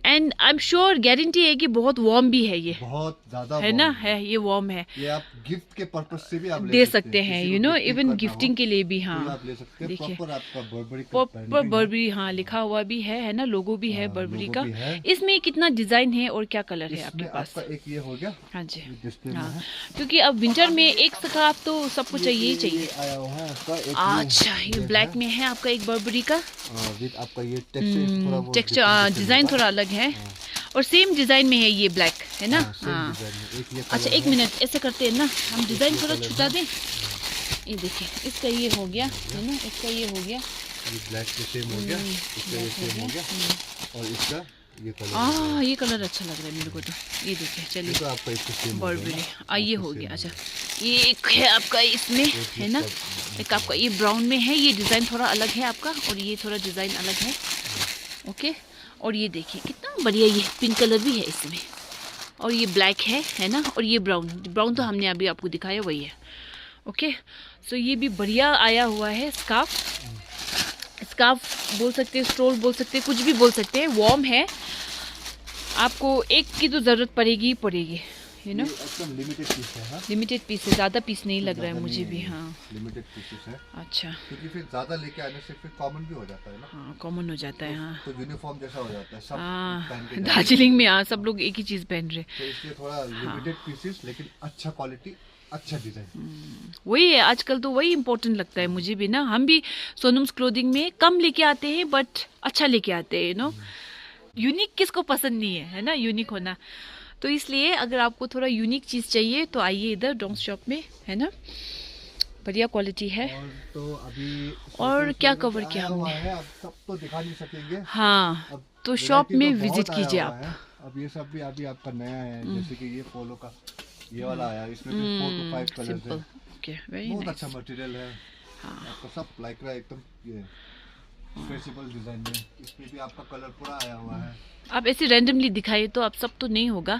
and I am sure guarantee है कि बहुत वार्म भी है, ये बहुत ज्यादा है ना। है, ये वार्म है, ये आप गिफ्ट के पर्पस से भी आप दे सकते हैं, इवन गिफ्टिंग के लिए भी। हाँ, आप ले सकते हैं। देखिए, प्रॉपर आपका बर्बरी प्रॉपर बर्बरी, हाँ, लिखा हुआ भी है ना, लोगो भी है बर्बरी का। इसमें कितना डिजाइन है और क्या कलर है आपके पास? एक ये हो गया। हाँ जी, डिस्प्ले में हाँ, है। क्योंकि अब विंटर में एक स्कार्फ तो सबको चाहिए ही चाहिए। आया हुआ है आपका अच्छा, ये ब्लैक में है आपका एक बर्बरी का। विद आपका ये टेक्सचर थोड़ा वो टेक्सचर डिजाइन थोड़ा अलग है और सेम डिजाइन में है ये ब्लैक, है ना। हाँ, अच्छा, एक मिनट, ऐसे करते हैं ना, हम डिजाइन थोड़ा छुटा दें। ये देखिए, इसका ये हो गया, है ना, इसका ये हो गया, ये ब्लैक के सेम हो गया, इसका ये सेम हो गया और इसका ये कलर। ये कलर अच्छा लग रहा है मेरे को तो। ये देखिए, चलिए, तो आपका इसका सेम बर्बरी, ये हो गया। अच्छा, ये एक है आपका इसमें, है ना, एक आपका ये ब्राउन में है, ये डिज़ाइन थोड़ा अलग है आपका और ये थोड़ा डिज़ाइन अलग है। ओके, और ये देखिए कितना बढ़िया, ये पिंक कलर भी है इसमें और ये ब्लैक है ना, और ये ब्राउन तो हमने अभी आपको दिखाया वही है। ओके, सो ये भी बढ़िया आया हुआ है स्कार्फ बोल सकते हैं, स्टोल बोल सकते हैं, कुछ भी बोल सकते हैं। वार्म है, आपको एक की तो ज़रूरत पड़ेगी, एकदम लिमिटेड पीस है। हाँ, लिमिटेड पीस है, ज़्यादा पीस नहीं लग रहा है मुझे भी। हाँ, लिमिटेड पीसेस है। अच्छा, क्योंकि फिर ज़्यादा लेके आने से फिर कॉमन भी हो जाता है ना। हाँ, कॉमन हो जाता है। हाँ, तो यूनिफॉर्म जैसा हो जाता है, सब हाँ, पहन के दार्जिलिंग में हाँ सब लोग एक ही चीज़ पहन रहे। तो इसलिए थोड़ा लिमिटेड पीसेस, लेकिन अच्छा क्वालिटी, अच्छा डिजाइन। वही है, आजकल तो वही इम्पोर्टेंट लगता है मुझे भी ना। हम भी सोनम्स क्लोथिंग में कम लेके आते हैं बट अच्छा लेके आते हैं, यूनिक किसको पसंद नहीं है ना, यूनिक होना। तो इसलिए अगर आपको थोड़ा यूनिक चीज़ चाहिए तो आइए इधर डोंग्स शॉप में, है ना, बढ़िया क्वालिटी है। और तो अभी और क्या कवर किया हमने, अब सब तो दिखा नहीं सकेंगे। हाँ, अब तो शॉप में बहुत विजिट आया कीजिए हुआ आप। है। अब ये सब भी अभी आपका नया है, जैसे कि ये पोलो का ये वाला आया, इसमें भी 4 to 5 कलर्स है। ओके, वेरी बहुत नाइस। अच्छा मटेरियल है आपका, सब लाइक्रा एकदम ये स्ट्रेचेबल डिजाइन में। इसमें भी आपका कलर पूरा आया हुआ है। आप ऐसे रैंडमली दिखाइए तो आप सब तो नहीं होगा।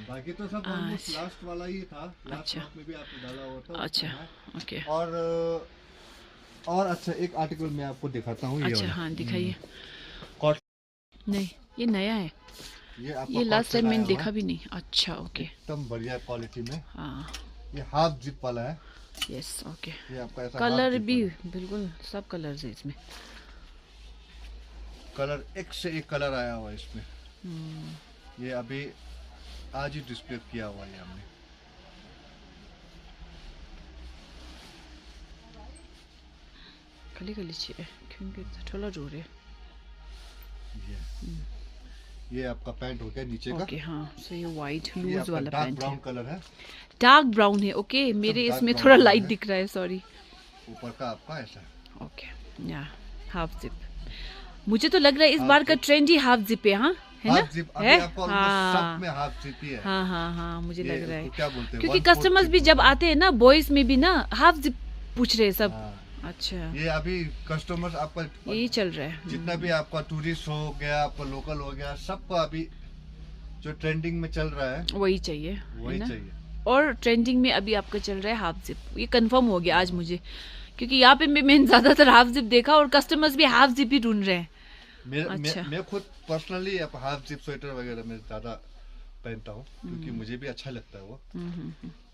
बाकी तो सब ऑलमोस्ट लास्ट वाला ही था, लास्ट अच्छा। में भी आपने डाला हुआ था। अच्छा, ओके, और अच्छा, एक आर्टिकल मैं आपको दिखाता हूँ। ये अच्छा, वाला। हाँ, दिखाइए। कॉटन, नहीं, ये नया है, ये आपका ये लास्ट टाइम कॉटन मैंने आया देखा हुआ भी नहीं। अच्छा, ओके, एकदम बढ़िया क्वालिटी में। हाँ, ये हाफ जिप वाला है। Yes, okay. ये आपका ऐसा कलर half zip भी वाला। बिल्कुल सब कलर्स है इसमें। कलर एक से एक कलर आया हुआ है इसमें। ये अभी आज ही डिस्प्ले किया हुआ है हमने। खाली खाली चाहिए क्योंकि थोड़ा जोर है। ये आपका पैंट हो गया नीचे का। ओके, हाँ, सो ये वाइट ये लूज आपका वाला डार्क पैंट ब्राउन है। कलर है। डार्क ब्राउन है, ओके, मेरे dark इसमें brown थोड़ा color लाइट है। दिख रहा है, सॉरी। ऊपर का आपका ऐसा। ओके, या हाफ जिप। मुझे तो लग रहा है इस बार का ट्रेंड ही हाफ जिप है। हाँ, है ना, हाफ जिप अभी है? आपको हाँ, सब में हाफ जिप ही है। हाँ, हाँ, हाँ, मुझे ये लग रहा उसको है क्या बोलते हैं, क्योंकि 1/4 कस्टमर्स भी जिप जब होता है। आते हैं ना, बॉयज में भी ना हाफ जिप पूछ रहे हैं सब। हाँ। अच्छा, ये अभी कस्टमर्स आपका यही चल रहा है। जितना भी आपका टूरिस्ट हो गया, आपका लोकल हो गया, सबको अभी जो ट्रेंडिंग में चल रहा है वही चाहिए, वही है ना? चाहिए। और ट्रेंडिंग में अभी आपका चल रहा है हाफ जिप, ये कंफर्म हो गया आज मुझे, क्योंकि यहाँ पे मैंने ज्यादातर हाफ जिप देखा और कस्टमर्स भी हाफ जिप ही ढूंढ रहे हैं। अच्छा। मैं खुद पर्सनली हाफ जिप स्वेटर वगैरह में ज्यादा पहनता हूँ, क्योंकि मुझे भी अच्छा लगता है वो।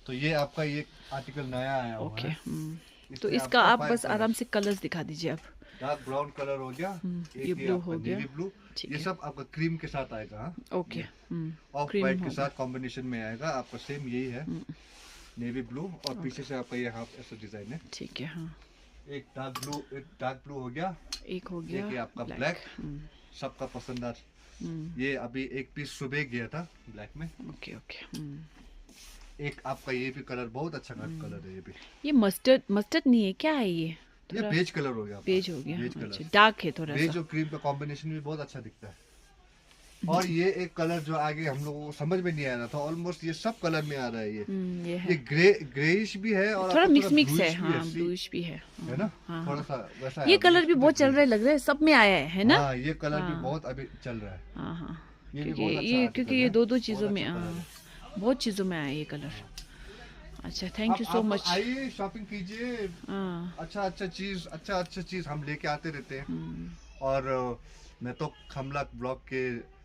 तो ये आपका ये आर्टिकल नया आया हुआ ओके। है। तो इसमें इसका आपको आप 5 बस कलर, आराम से कलर्स दिखा दीजिए आप। डार्क ब्राउन कलर हो गया, ये ब्लू हो गया, नेवी ब्लू, ठीक ये है। सब आपका क्रीम के साथ आएगा। हाँ, ओके। ऑफ क्रीम वाइट के होगा। साथ कॉम्बिनेशन में आएगा आपका, सेम यही है, नेवी ब्लू, और पीछे से आपका ये हाफ ऐसा डिजाइन है। ठीक है। हाँ, एक डार्क ब्लू हो गया, एक हो गया ये आपका ब्लैक, सबका पसंददार। ये अभी एक पीस सुबह गया था ब्लैक में। Okay okay. एक आपका ये भी कलर बहुत अच्छा कलर है, ये भी। ये मस्टर्ड नहीं है, क्या है ये? ये बेज कलर हो गया, बेज हो गया। बेज अच्छा, कलर, डार्क है थोड़ा बेज सा। और क्रीम का कॉम्बिनेशन भी बहुत अच्छा दिखता है। और ये एक कलर जो आगे हम लोगों को समझ में नहीं आ रहा था, ऑलमोस्ट ये सब कलर में आ रहा है। ये ये है ग्रेइश भी है और थोड़ा आपका मिक्स bluish है। भी हाँ, see? ब्लूइश भी है। है ना, हाँ, थोड़ा सा वैसा ये है। कलर भी बहुत चल रहा है, लग रहा है सब में आया है ना? हाँ, ये कलर भी हाँ। बहुत अभी चल रहा है। हाँ हाँ, ये भी क्योंकि बहुत अच्छा ये article क्योंकि है, ये दो बहुत चीजों में, अच्छा colour हाँ, है। बहुत चीजों में आया ये कलर। अच्छा, थैंक यू सो आप मच। आइए, शॉपिंग कीजिए, हाँ। अच्छा चीज हम लेके आते रहते हैं। और मैं तो खमला ब्लॉग के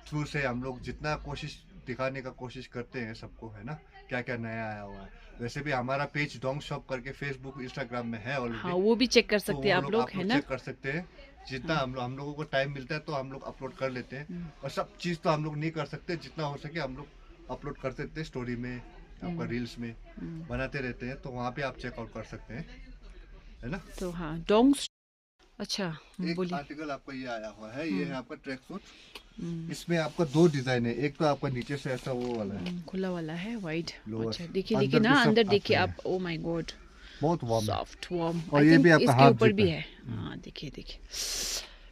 थ्रू से हम लोग जितना कोशिश दिखाने का कोशिश करते हैं सबको, है ना, क्या क्या नया आया हुआ है। वैसे भी हमारा पेज डोंग शॉप करके फेसबुक इंस्टाग्राम में है ऑलरेडी। हाँ, वो भी चेक कर तो सकते हैं आप लोग, है ना? चेक कर सकते हैं। जितना हम लोगों को टाइम मिलता है तो हम लोग अपलोड कर लेते हैं, और सब चीज तो हम लोग नहीं कर सकते, जितना हो सके हम लोग अपलोड करते रहते हैं, स्टोरी में, आपका रील्स में बनाते रहते हैं। तो वहाँ पे आप चेकआउट कर सकते हैं, है ना। तो हाँ, डोंग। अच्छा, एक बोलिए। आर्टिकल आपका ये आया हुआ है, ये है आपका ट्रैक सूट। इसमें आपका दो डिजाइन है, एक तो आपका नीचे से ऐसा वो वाला है, खुला वाला है, वाइट। Lower। अच्छा, देखिए अंदर देखिए भी ना, सब अंदर आपका देखिए है। आप। ओ माय गॉड, बहुत वार्म है। Soft warm. और ये भी आपका इसके हाफ ऊपर जिप भी है। है। हाँ, देखिए देखिए,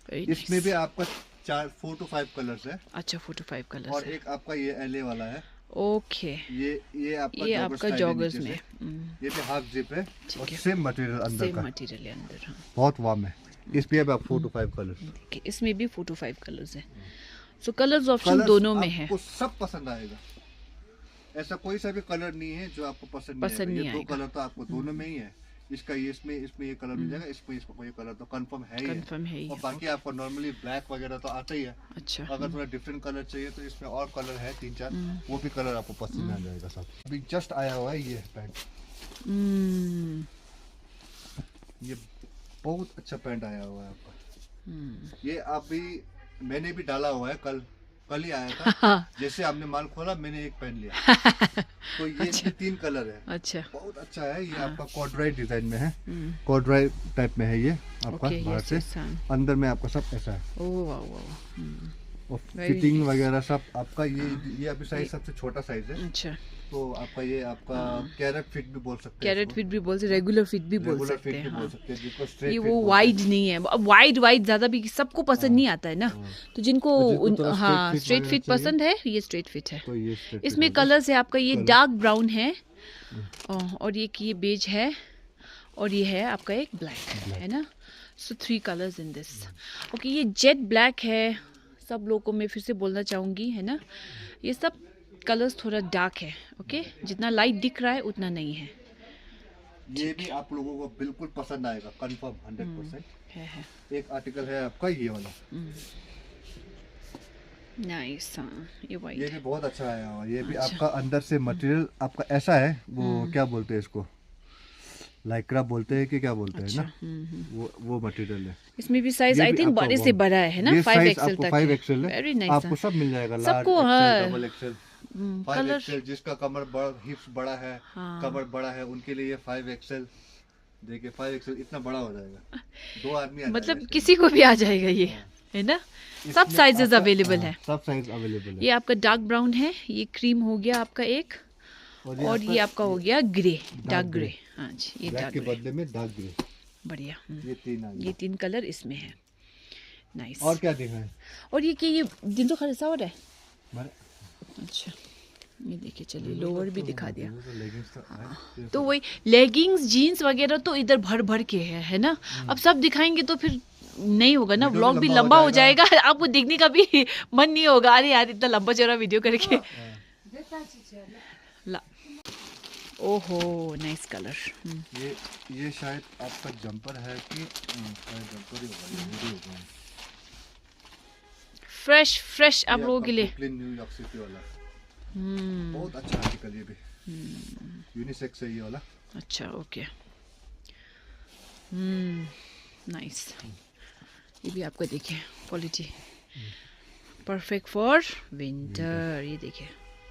Very इसमें nice। भी आपका 4 to 5 कलर्स है, अच्छा, 4 to 5 और कलर्स है। एक आपका ये एलए वाला है। ओके, ये आपका ये joggers आपका style है जॉगर्स नीचे में। से। ये भी हाफ जिप है, और है। सेम मटेरियल अंदर सेम का, मटेरियल है अंदर। हाँ, बहुत वार्म है। इसमें भी आप 4 to 5 कलर्स। देखिए इसमें भी 4 to 5 कलर्स है। सो कलर्स ऑप्शन दोनों में है। आपको सब पसंद आएगा, ऐसा कोई सा भी कलर नहीं है जो आपको पसंद नहीं आएगा। ये दो कलर तो आपको दोनों में ही है। इसका ये इसमें ये कलर मिल जाएगा, इसमें ये कलर तो कंफर्म है ही है। कंफर्म है ही। और बाकी आपको नॉर्मली ब्लैक वगैरह तो आता ही है। अच्छा, अगर थोड़ा डिफरेंट कलर चाहिए तो इसमें और कलर है 3-4, वो भी कलर आपको पसंद आ जाएगा सब। अभी जस्ट आया हुआ है ये पैंट, ये बहुत अच्छा पैंट आया हुआ है आपका। ये अभी मैंने भी डाला हुआ है, कल ही आया था। जैसे आपने माल खोला मैंने एक पहन लिया। तो ये अच्छा। 3 कलर है, अच्छा, बहुत अच्छा है। ये आपका कॉर्डराई डिजाइन में है, कॉर्डराई टाइप में है ये आपका। ओके, बाहर यस से यस। अंदर में आपका सब ऐसा है, ओह वाओ वाओ। और Very फिटिंग nice। वगैरह सब आपका। ये अभी साइज सबसे छोटा साइज है। अच्छा, तो आपका ये आपका कैरेट फिट भी बोल सकते हैं, कैरेट फिट भी बोल सकते, रेगुलर फिट भी बोल रेगुलर सकते फिट हैं। भी हाँ, बोल सकते हैं, जिसको ये स्ट्रेट वो वाइड नहीं है। अब वाइड ज्यादा भी सबको पसंद नहीं आता है ना। तो जिनको थोड़ा हाँ, straight fit स्ट्रेट वगैरह फिट चाहिए। पसंद है, ये स्ट्रेट फिट है। तो ये straight fit इसमें हो गया। कलर्स है आपका, ये डार्क ब्राउन है, और ये बेज है, और ये है आपका एक ब्लैक, है ना। सो 3 कलर्स इन दिस। ओके, ये जेट ब्लैक है। सब लोगों को मैं फिर से बोलना चाहूँगी, है ना, ये सब कलर्स थोड़ा डार्क है। ओके, जितना लाइट दिख रहा है उतना नहीं है। ये भी आप लोगों को बिल्कुल पसंद आएगा, कंफर्म 100%। है। एक आर्टिकल है आपका ये वाला, नाइस। हाँ, ये ये वाइट भी बहुत अच्छा आया हुआ। ये भी अच्छा। आपका अंदर से मटेरियल आपका ऐसा है, वो क्या बोलते हैं इसको, लाइक्रा बोलते हैं कि क्या बोलते हैं ना, वो मटेरियल है। इसमें भी साइज ये आई भी थिंक आपका बड़े वो- से बड़ा है ना, ये 5 साइज एक्सेल आपको तक 5 है। एक्सेल वेरी है, नाइस। आपको सब मिल जाएगा। लार्ज सबको, एक्सेल, हाँ। डबल एक्सेल, 5 कलर एक्सेल, जिसका कमर बड़ा, हिप्स बड़ा है, हाँ। कमर बड़ा है, उनके लिए ये 5 एक्सेल। देखिए 5 एक्सेल इतना बड़ा हो जाएगा, 2 आदमी आ मतलब जाएगा किसी को भी आ जाएगा ये, है ना। इसमें। सब साइजेस आपका- अवेलेबल हाँ, है। सब साइज अवेलेबल है। ये आपका डार्क ब्राउन है, ये क्रीम हो गया आपका एक, और ये आपका हो गया ग्रे, डार्क ग्रे। हाँ जी, ये ब्लैक डार्क के ग्रे, बदले में डार्क ग्रे। बढ़िया। ये 3 आ गए। ये 3 कलर इसमें है। नाइस। और क्या दिखाएं? और ये कि ये दिन तो खरीदा हो रहा है। हमारे- अच्छा, ये देखिए, चलिए लोअर भी दिखा दिया। वो तो leggings था, तो वही लेगिंग्स जीन्स वगैरह तो इधर भर भर के है ना। अब सब दिखाएंगे तो फिर नहीं होगा ना, वीडियो व्लॉग भी भी लंबा हो जाएगा, आपको देखने का भी मन नहीं होगा, अरे यार इतना लंबा चौड़ा वीडियो करके। ला, ओहो नाइस कलर। ये शायद आपका जंपर है कि शायद जंपर ही होगा, ये हुडी होगा। फ्रेश फ्रेश आप ये लोगों आपका के लिए। ब्रुकलिन न्यूयॉर्क सिटी वाला, बहुत अच्छा आर्टिकल ये भी, यूनिसेक्स है ये वाला। अच्छा ओके, नाइस। ये भी आपका देखिए क्वालिटी, परफेक्ट फॉर विंटर। ये देखिए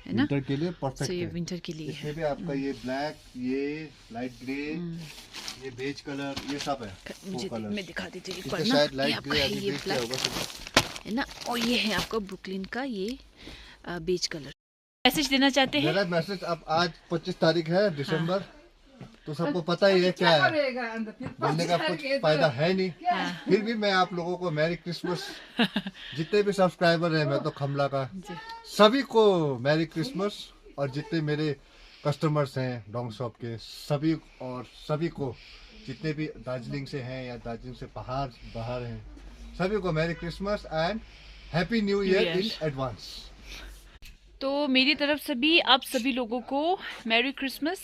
है ना, विंटर के लिए परफेक्ट तो ये है। विंटर के लिए इसमें है। भी आपका ये ब्लैक, ये लाइट ग्रे, ये बेज कलर, ये सब है। मुझे वो कलर मैं दिखा देती हूँ एक इसमें बार ना, शायद ये लाइट आपका ग्रे है, अभी ये बेच किया ब्लैक होगा सब। है ना, और ये है आपका ब्रुकलिन का ये बेज कलर। मैसेज देना चाहते हैं? मेरा मैसेज, अब आज 25 तारीख है दिसंबर, तो सबको पता ही है क्या है, बोलने का कुछ फायदा है नहीं। फिर भी मैं आप लोगों को मैरी क्रिसमस, जितने भी सब्सक्राइबर हैं, मैं तो खमला का, सभी को मैरी क्रिसमस, और जितने मेरे कस्टमर्स हैं डोंग शॉप के सभी, और सभी को जितने भी दार्जिलिंग से हैं या दार्जिलिंग से बाहर हैं, सभी को merry Christmas and happy new year in advance. तो मेरी तरफ से भी आप सभी लोगों को merry Christmas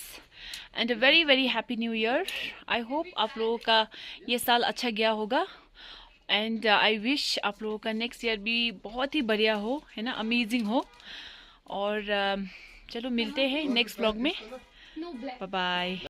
and a very very happy new year. I hope आप लोगों का ये साल अच्छा गया होगा, एंड आई विश आप लोगों का नेक्स्ट ईयर भी बहुत ही बढ़िया हो, है ना, अमेजिंग हो। और चलो मिलते हैं नेक्स्ट व्लॉग में, बाय बाय।